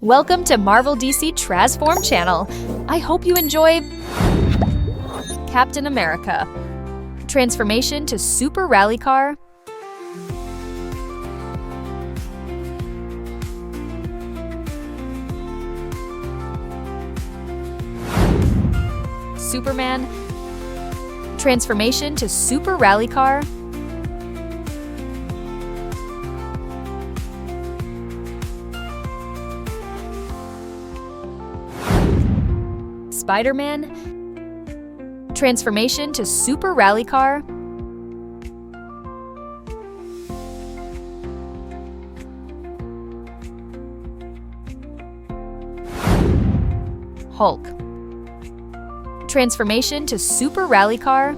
Welcome to Marvel DC Transform channel. I hope you enjoy Captain America. Transformation to Super Rally Car. Superman. Transformation to Super Rally Car. Spider-Man. Transformation to Super Rally Car. Hulk. Transformation to Super Rally Car.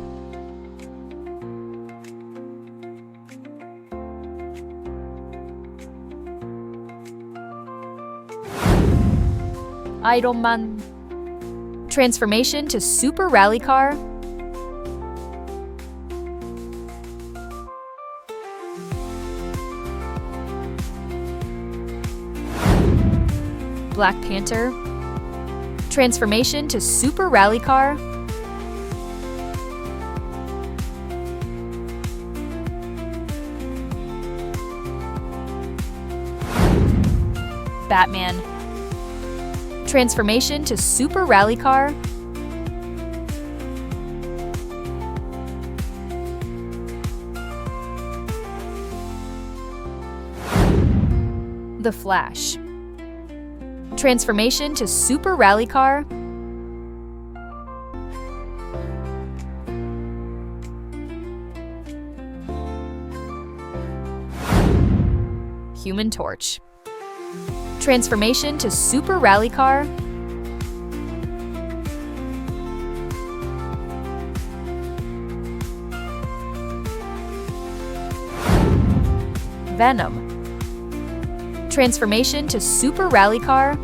Iron Man. Transformation to Super Rally Car. Black Panther. Transformation to Super Rally Car. Batman. Transformation to Super Rally Car. The Flash. Transformation to Super Rally Car. Human Torch. Transformation to Super Rally Car. Venom. Transformation to Super Rally Car.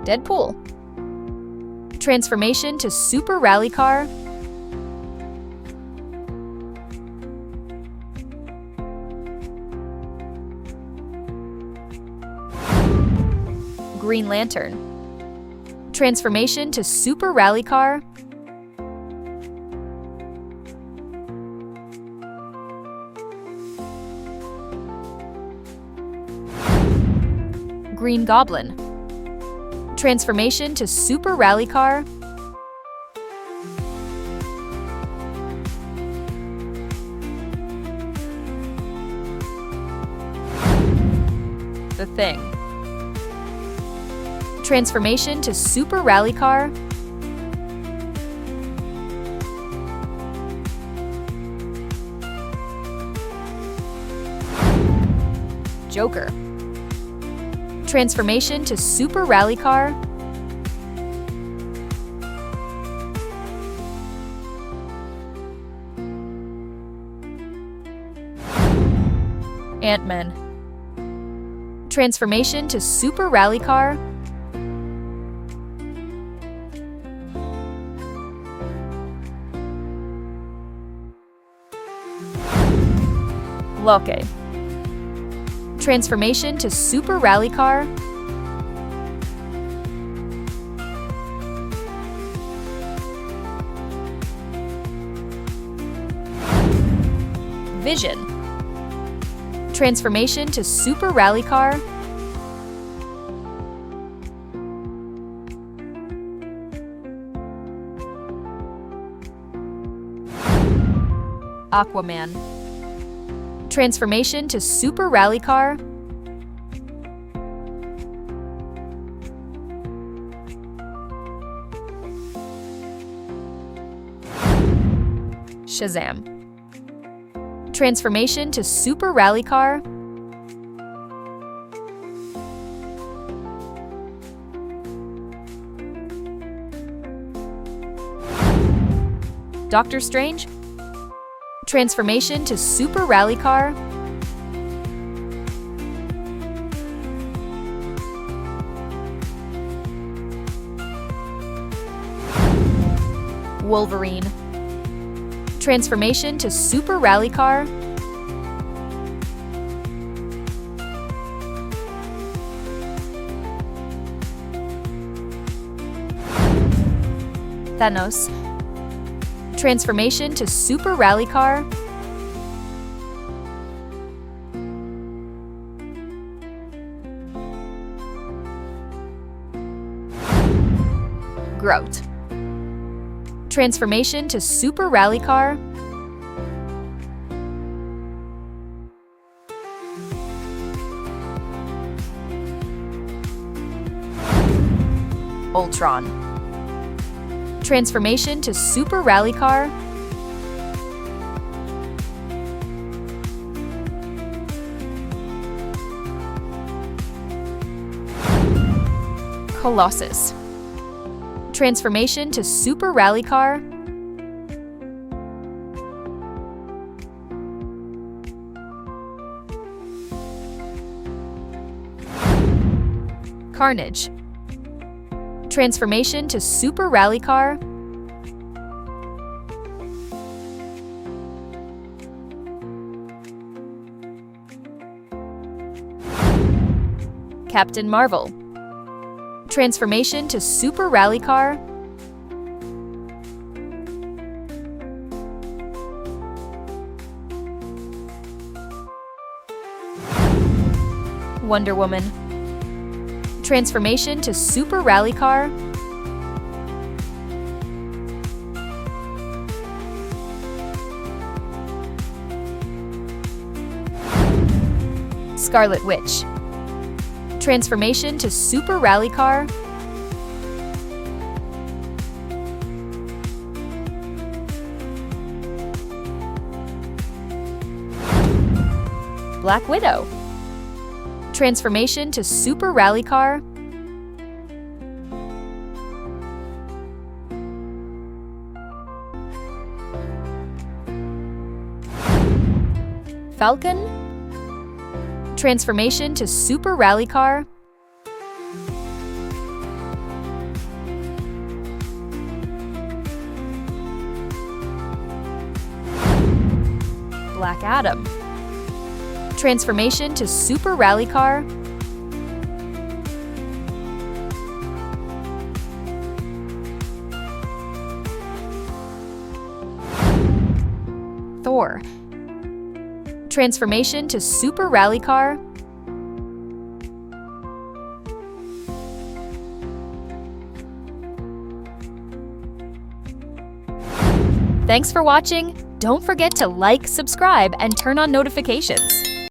Deadpool. Transformation to Super Rally Car. Green Lantern. Transformation to Super Rally Car. Green Goblin. Transformation to Super Rally Car. The Thing. Transformation to Super Rally Car. Joker. Transformation to Super Rally Car. Ant-Man. Transformation to Super Rally Car. Loki. Transformation to Super Rally Car. Vision. Transformation to Super Rally Car. Aquaman. Transformation to Super Rally Car. Shazam. Transformation to Super Rally Car. Doctor Strange. Transformation to Super Rally Car. Wolverine. Transformation to super rally car. Thanos. Transformation to super rally car. Groot. Transformation to super rally car. Ultron. Transformation to super rally car. Colossus. Transformation to super rally car. Carnage. Transformation to super rally car. Captain Marvel. Transformation to super rally car. Wonder Woman. Transformation to super rally car. Scarlet Witch. Transformation to super rally car. Black Widow. Transformation to super rally car. Falcon. Transformation to super rally car. Black Adam. Transformation to super rally car. Thor. Transformation to super rally car. Thanks for watching. Don't forget to like, subscribe, and turn on notifications.